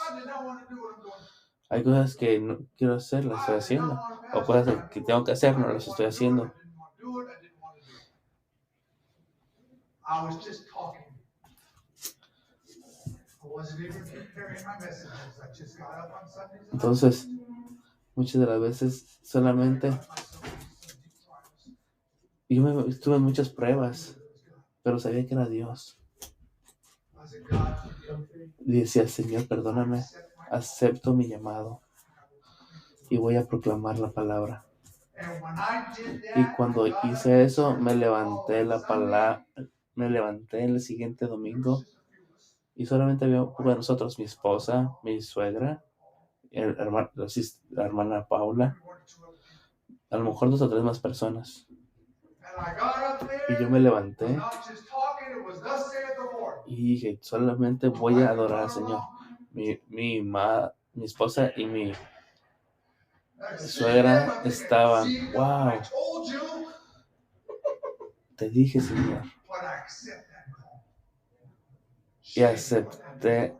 Hay cosas que no quiero hacer, las estoy haciendo. O cosas que tengo que hacer, no las estoy haciendo. Entonces, muchas de las veces solamente yo estuve en muchas pruebas, pero sabía que era Dios. Y decía, Señor, perdóname, acepto mi llamado y voy a proclamar la palabra. Y cuando hice eso, me levanté el siguiente domingo y solamente había de nosotros, mi esposa, mi suegra, la hermana Paula, a lo mejor 2 o 3 más personas. Y yo me levanté y dije, solamente voy a adorar al Señor. Mi esposa y mi suegra estaban, wow, te dije, Señor. Y acepté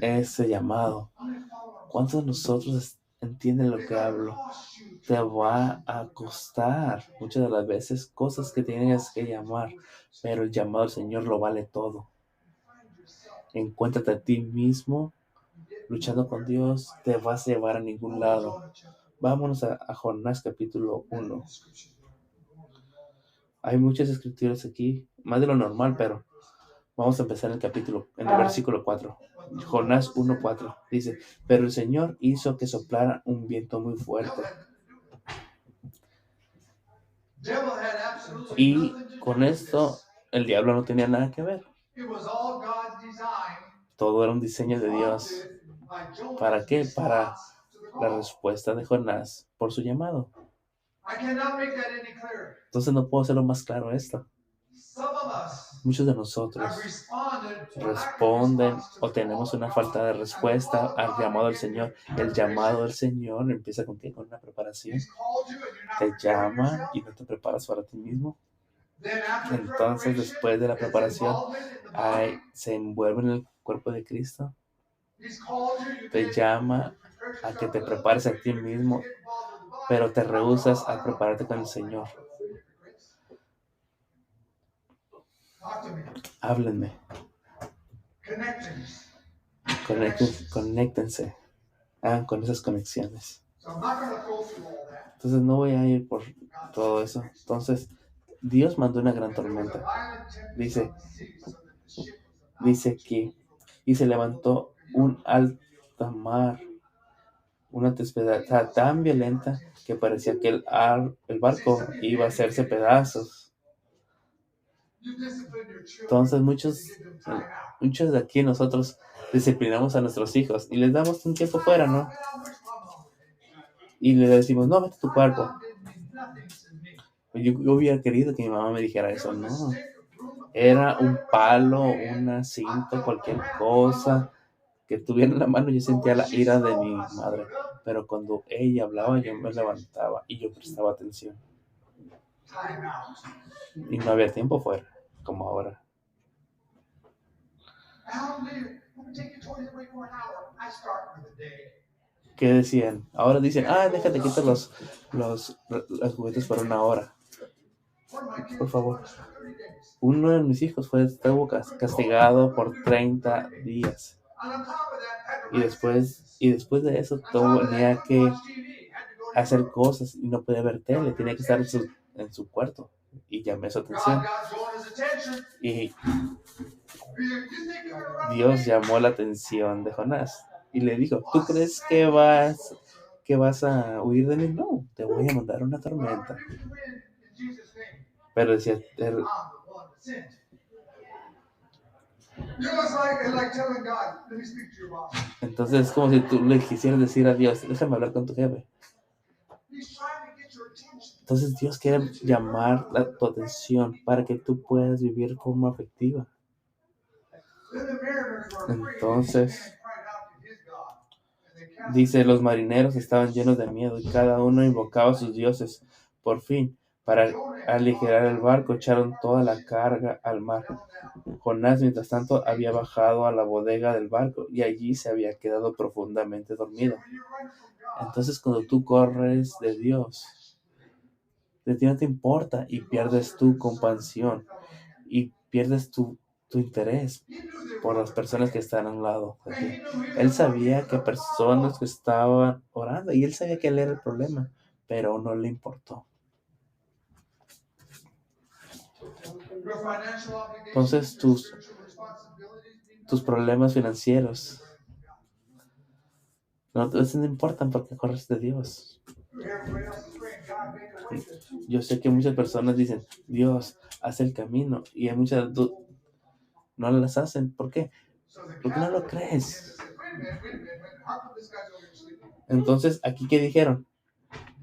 ese llamado. ¿Cuántos de nosotros entiende lo que hablo. Te va a costar muchas de las veces cosas que tienes que llamar, pero el llamado del Señor lo vale todo. Encuéntrate a ti mismo luchando con Dios, te vas a llevar a ningún lado. Vámonos a Jonás capítulo 1. Hay muchas escrituras aquí, más de lo normal, pero vamos a empezar en el versículo 4. Jonás 1:4 dice: pero el Señor hizo que soplara un viento muy fuerte. Y con esto el diablo no tenía nada que ver. Todo era un diseño de Dios. ¿Para qué? Para la respuesta de Jonás por su llamado. Entonces no puedo hacerlo más claro esto. Muchos de nosotros responden o tenemos una falta de respuesta al llamado del Señor. El llamado del Señor empieza contigo con una preparación. Te llama y no te preparas para ti mismo. Entonces, después de la preparación, se envuelve en el cuerpo de Cristo. Te llama a que te prepares a ti mismo, pero te rehusas a prepararte con el Señor. Háblenme. Conéctense. Hagan con esas conexiones. Entonces no voy a ir por todo eso. Entonces, Dios mandó una gran tormenta. Dice que y se levantó un alta mar, una tempestad tan violenta que parecía que el barco iba a hacerse pedazos. Entonces muchos de aquí nosotros disciplinamos a nuestros hijos y les damos un tiempo fuera, ¿no? Y le decimos: no, vete a tu cuarto. Yo hubiera querido que mi mamá me dijera eso, no. Era un palo, una cinta, cualquier cosa que tuviera en la mano. Yo sentía la ira de mi madre, pero cuando ella hablaba yo me levantaba y yo prestaba atención. Y no había tiempo fuera, como ahora. ¿Qué decían? Ahora dicen: déjate quitar los juguetes por una hora. Por favor. Uno de mis hijos estuvo castigado por 30 días. Y después de eso tenía que hacer cosas y no podía ver tele. Tenía que estar en su cuarto. Y llamé su atención. Y Dios llamó la atención de Jonás. Y le dijo: ¿tú crees que vas a huir de mí? No, te voy a mandar una tormenta. Pero decía: entonces es como si tú le quisieras decir a Dios: déjame hablar con tu jefe. Entonces Dios quiere llamar tu atención para que tú puedas vivir de forma afectiva. Entonces dice: los marineros estaban llenos de miedo y cada uno invocaba a sus dioses. Por fin, para aligerar el barco, echaron toda la carga al mar. Jonás, mientras tanto, había bajado a la bodega del barco y allí se había quedado profundamente dormido. Entonces, cuando tú corres de Dios, de ti no te importa y pierdes tu compasión y pierdes tu interés por las personas que están a un lado de ti. Él sabía que personas que estaban orando y él sabía que él era el problema, pero no le importó. Entonces tus problemas financieros no importan porque corres de Dios. Yo sé que muchas personas dicen: Dios hace el camino, y hay muchas no las hacen. ¿Por qué? Porque no lo crees. Entonces, ¿aquí qué dijeron?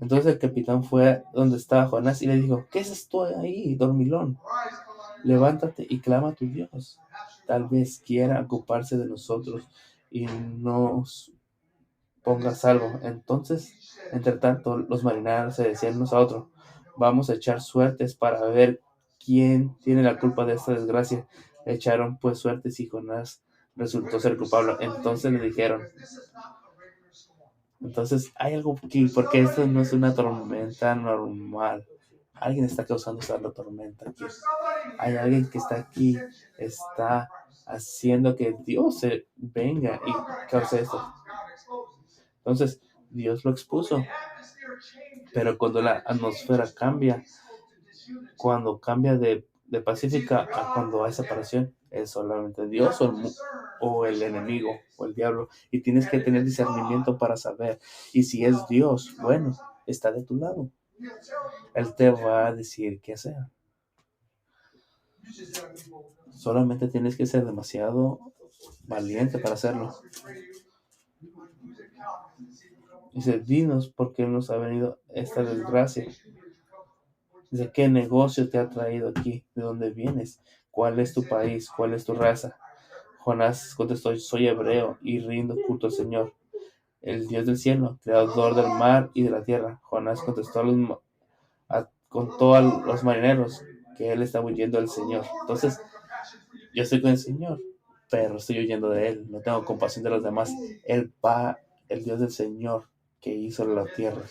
Entonces el capitán fue donde estaba Jonás y le dijo: ¿qué haces tú ahí, dormilón? Levántate y clama a tu Dios. Tal vez quiera ocuparse de nosotros y nos ponga a salvo. Entonces, entre tanto, los marineros se decían unos a otros: vamos a echar suertes para ver quién tiene la culpa de esta desgracia. Echaron pues suertes y Jonás resultó ser culpable. Entonces le dijeron: Entonces hay algo aquí, porque esto no es una tormenta normal. Alguien está causando esta tormenta aquí. Hay alguien que está aquí, está haciendo que Dios venga y cause esto. Entonces, Dios lo expuso. Pero cuando la atmósfera cambia, cuando cambia de pacífica a cuando hay separación, es solamente Dios o el enemigo o el diablo. Y tienes que tener discernimiento para saber. Y si es Dios, bueno, está de tu lado. Él te va a decir qué hacer. Solamente tienes que ser demasiado valiente para hacerlo. Dice, dinos por qué nos ha venido esta desgracia. Dice, ¿qué negocio te ha traído aquí? ¿De dónde vienes? ¿Cuál es tu país? ¿Cuál es tu raza? Jonás contestó, soy hebreo y rindo culto al Señor, el Dios del cielo, creador del mar y de la tierra. Jonás contestó contó a los marineros que él estaba huyendo del Señor. Entonces, yo estoy con el Señor, pero estoy huyendo de Él. No tengo compasión de los demás. Él va, el Dios del Señor que hizo la tierra.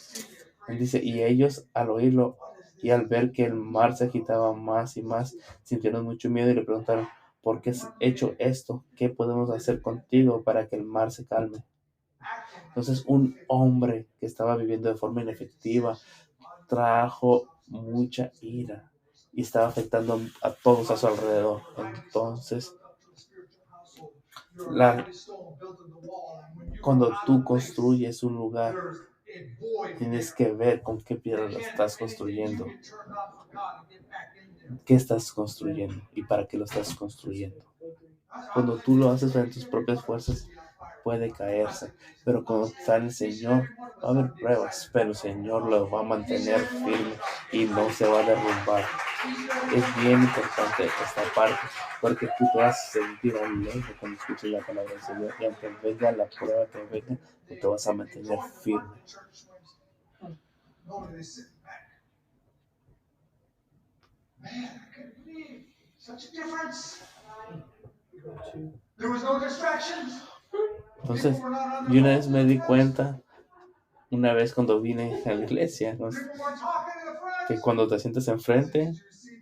Él dice, y ellos al oírlo y al ver que el mar se agitaba más y más, sintieron mucho miedo y le preguntaron, ¿por qué has hecho esto? ¿Qué podemos hacer contigo para que el mar se calme? Entonces un hombre que estaba viviendo de forma inefectiva trajo mucha ira y estaba afectando a todos a su alrededor. Entonces, cuando tú construyes un lugar, tienes que ver con qué piedra lo estás construyendo. ¿Qué estás construyendo y para qué lo estás construyendo? Cuando tú lo haces en tus propias fuerzas, puede caerse, pero cuando está el Señor, va a haber pruebas, pero el Señor lo va a mantener firme y no se va a derrumbar. Es bien importante esta parte, porque tú te vas a sentir alegre cuando escuches la palabra del Señor, y aunque venga la prueba que venga, tú te vas a mantener firme. Entonces, yo una vez me di cuenta, una vez cuando vine a la iglesia, ¿no? Que cuando te sientes enfrente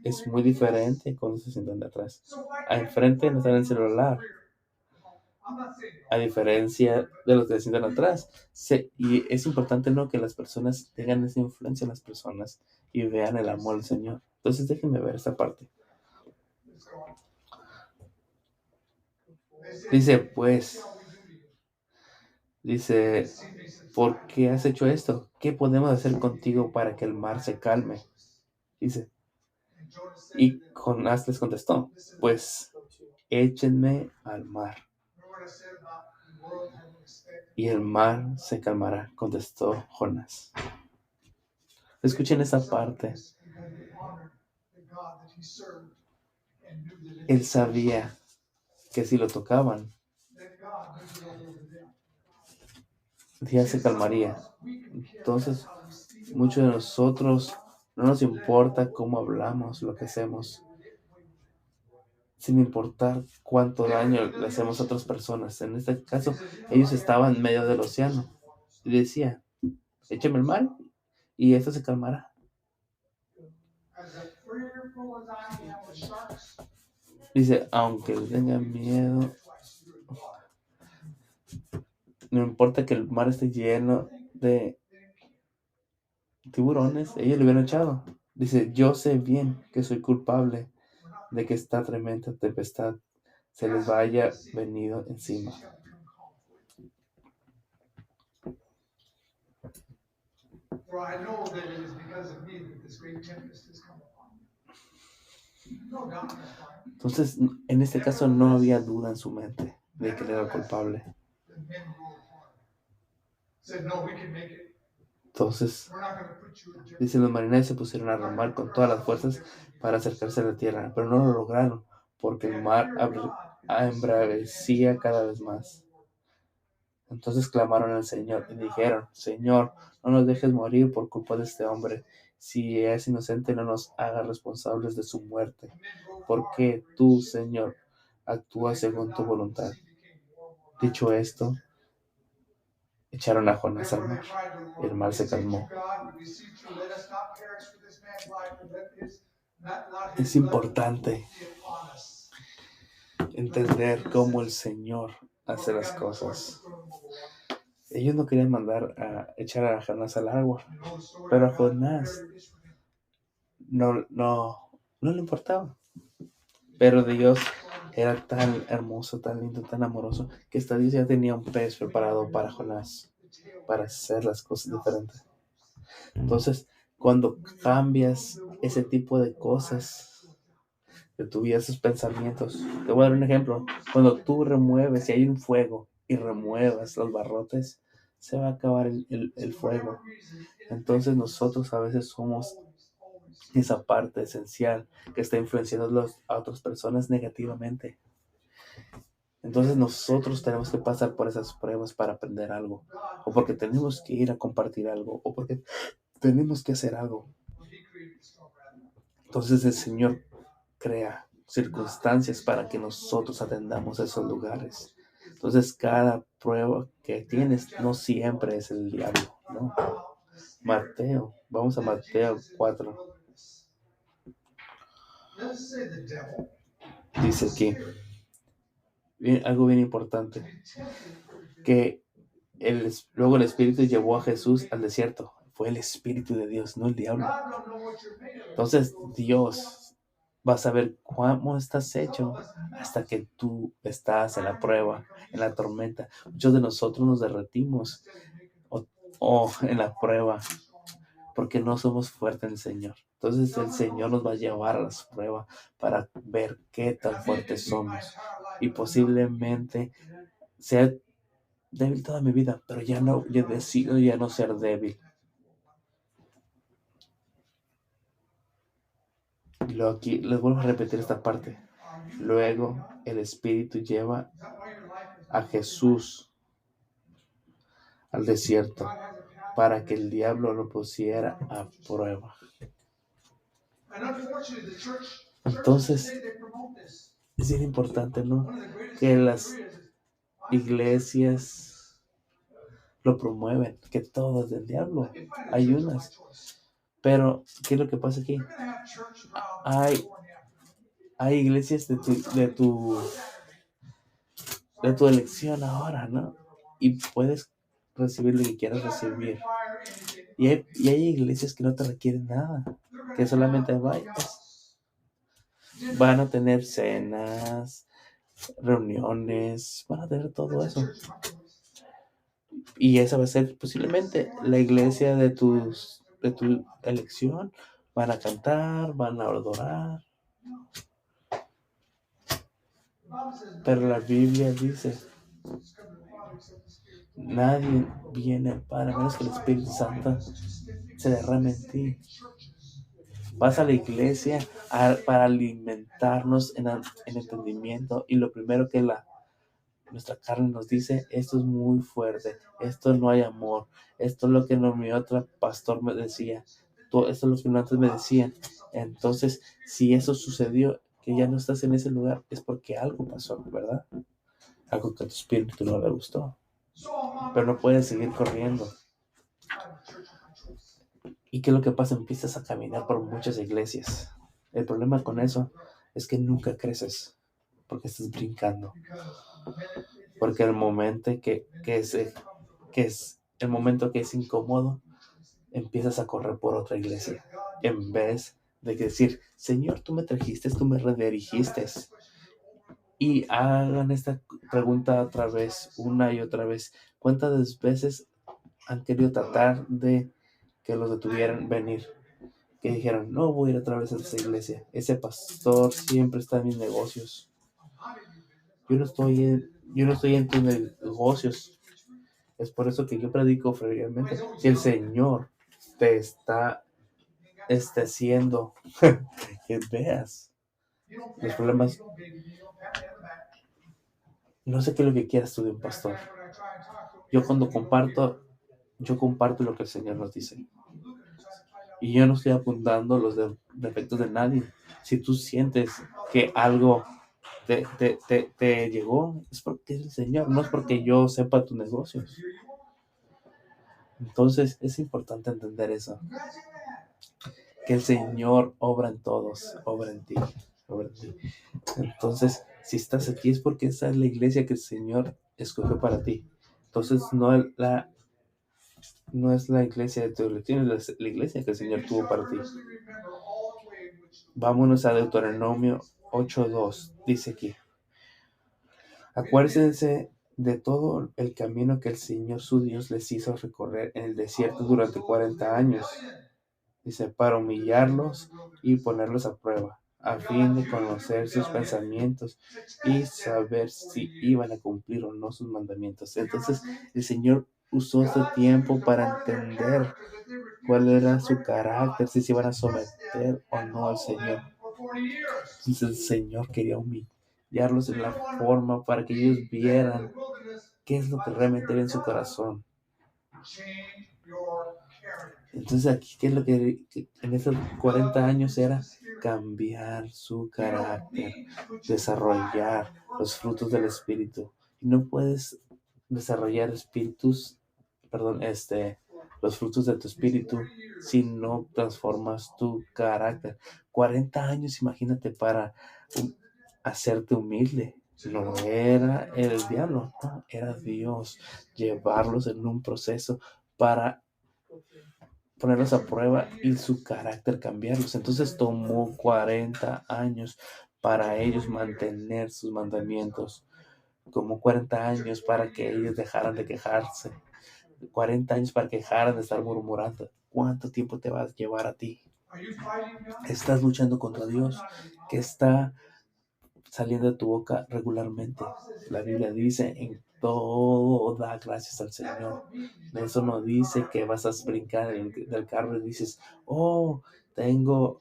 es muy diferente cuando se sientan de atrás. Enfrente no están en el celular, a diferencia de los que se sientan atrás. Y es importante, ¿no?, que las personas tengan esa influencia en las personas y vean el amor del Señor. Entonces déjenme ver esta parte. Dice, ¿por qué has hecho esto? ¿Qué podemos hacer contigo para que el mar se calme? Dice, y Jonás les contestó, pues échenme al mar y el mar se calmará, contestó Jonás. Escuchen esa parte. Él sabía que si lo tocaban, ya se calmaría. Entonces, muchos de nosotros no nos importa cómo hablamos, lo que hacemos, sin importar cuánto daño le hacemos a otras personas. En este caso, ellos estaban en medio del océano y decía, écheme el mar y esto se calmará. Dice, aunque le tengan miedo, no importa que el mar esté lleno de tiburones, ellos le hubieran echado. Dice, yo sé bien que soy culpable de que esta tremenda tempestad se les vaya venido encima. Entonces, en este caso no había duda en su mente de que él era el culpable. Entonces, dice, los marineros se pusieron a remar con todas las fuerzas para acercarse a la tierra, pero no lo lograron porque el mar embravecía cada vez más. Entonces clamaron al Señor y dijeron, Señor, no nos dejes morir por culpa de este hombre. Si es inocente, no nos hagas responsables de su muerte. Porque tú, Señor, actúas según tu voluntad. Dicho esto, echaron a Jonás al mar. El mar se calmó. Es importante entender cómo el Señor hace las cosas. Ellos no querían mandar a echar a Jonás al agua, pero a Jonás no le importaba. Pero Dios era tan hermoso, tan lindo, tan amoroso, que hasta Dios ya tenía un pez preparado para Jonás, para hacer las cosas diferentes. Entonces, cuando cambias ese tipo de cosas de tu vida, esos pensamientos, te voy a dar un ejemplo. Cuando tú remueves, si hay un fuego y remuevas los barrotes, se va a acabar el fuego. Entonces nosotros a veces somos esa parte esencial que está influenciando a otras personas negativamente. Entonces nosotros tenemos que pasar por esas pruebas para aprender algo, o porque tenemos que ir a compartir algo, o porque tenemos que hacer algo. Entonces el Señor crea circunstancias para que nosotros atendamos esos lugares. Entonces cada prueba que tienes no siempre es el diablo, ¿no? Mateo, vamos a Mateo 4. Dice aquí algo bien importante, que luego el Espíritu llevó a Jesús al desierto. Fue el Espíritu de Dios, no el diablo. Entonces Dios va a saber cómo estás hecho hasta que tú estás en la prueba, en la tormenta. Muchos de nosotros nos derretimos o en la prueba porque no somos fuertes en el Señor. Entonces el Señor nos va a llevar a las pruebas para ver qué tan fuertes somos. Y posiblemente sea débil toda mi vida, pero yo decido ya no ser débil. Y luego aquí les vuelvo a repetir esta parte. Luego el Espíritu lleva a Jesús al desierto para que el diablo lo pusiera a prueba. Entonces, es bien importante, ¿no? Que las iglesias lo promueven, que todo es del diablo. Hay unas. Pero, ¿qué es lo que pasa aquí? Hay iglesias de tu elección ahora, ¿no? Y puedes recibir lo que quieras recibir. Y hay iglesias que no te requieren nada, que solamente vayas. Van a tener cenas, reuniones, van a tener todo eso. Y esa va a ser posiblemente la iglesia de tu elección. Van a cantar, van a adorar. Pero la Biblia dice, nadie viene al Padre a menos que el Espíritu Santo se derrame en ti. Vas a la iglesia para alimentarnos en entendimiento, y lo primero que nuestra carne nos dice, esto es muy fuerte, esto no hay amor, esto es lo que mi otro pastor me decía, esto es lo que antes me decían. Entonces, si eso sucedió, que ya no estás en ese lugar, es porque algo pasó, ¿verdad? Algo que a tu espíritu no le gustó. Pero no puedes seguir corriendo. ¿Y qué es lo que pasa? Empiezas a caminar por muchas iglesias. El problema con eso es que nunca creces, porque estás brincando. Porque el momento que es el momento que es incómodo, empiezas a correr por otra iglesia, en vez de decir, Señor, tú me trajiste, tú me redirigiste. Y hagan esta pregunta otra vez, una y otra vez. ¿Cuántas veces han querido tratar de que los detuvieran venir? Que dijeron, no voy a ir otra vez a esa iglesia. Ese pastor siempre está en mis negocios. Yo no estoy en tus negocios. Es por eso que yo predico frecuentemente. Si el Señor te está haciendo que veas los problemas, no sé qué es lo que quieras tú de un pastor. Yo comparto lo que el Señor nos dice. Y yo no estoy apuntando los defectos de nadie. Si tú sientes que algo te llegó, es porque es el Señor, no es porque yo sepa tus negocios. Entonces es importante entender eso, que el Señor obra en todos, obra en ti, obra en ti. Entonces, si estás aquí es porque esa es la iglesia que el Señor escogió para ti. Entonces, no es la iglesia de tu elección, es la iglesia que el Señor tuvo para ti. Vámonos a Deuteronomio 8:2. Dice aquí: acuérdense de todo el camino que el Señor su Dios les hizo recorrer en el desierto durante 40 años. Dice, para humillarlos y ponerlos a prueba, a fin de conocer sus pensamientos y saber si iban a cumplir o no sus mandamientos. Entonces, el Señor usó este tiempo para entender cuál era su carácter, si se iban a someter o no al Señor. Entonces, el Señor quería humillarlos en la forma para que ellos vieran qué es lo que realmente ve en su corazón. Entonces aquí, ¿qué es lo que en esos 40 años era? Cambiar su carácter, desarrollar los frutos del Espíritu. Y no puedes desarrollar los frutos de tu Espíritu si no transformas tu carácter. 40 años, imagínate, para hacerte humilde. No era el diablo, no, era Dios. Llevarlos en un proceso para ponerlos a prueba y su carácter cambiarlos. Entonces tomó 40 años para ellos mantener sus mandamientos, como 40 años para que ellos dejaran de quejarse, 40 años para que dejaran de estar murmurando. ¿Cuánto tiempo te va a llevar a ti? ¿Estás luchando contra Dios? ¿Qué está saliendo de tu boca regularmente? La Biblia dice, en todo da gracias al Señor. Eso no dice que vas a brincar del carro y dices, oh, tengo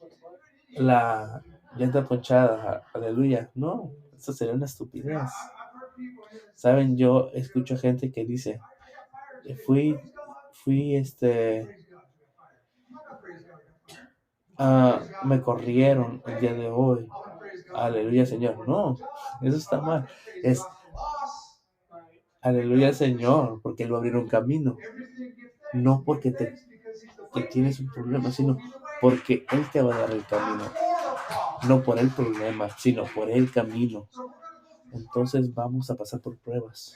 la llanta ponchada, aleluya. No, eso sería una estupidez. Saben, yo escucho gente que dice, fui, me corrieron el día de hoy. Aleluya, Señor. No, eso está mal. Es aleluya, Señor, porque Él va a abrir un camino. No porque que tienes un problema, sino porque Él te va a dar el camino. No por el problema, sino por el camino. Entonces vamos a pasar por pruebas.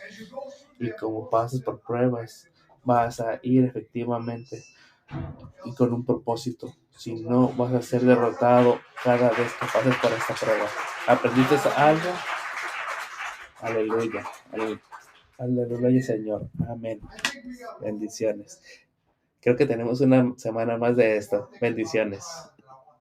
Y como pasas por pruebas, vas a ir efectivamente y con un propósito. Si no, vas a ser derrotado cada vez que pases por esta prueba. ¿Aprendiste algo? Aleluya. Aleluya, Señor. Amén. Bendiciones. Creo que tenemos una semana más de esto. Bendiciones.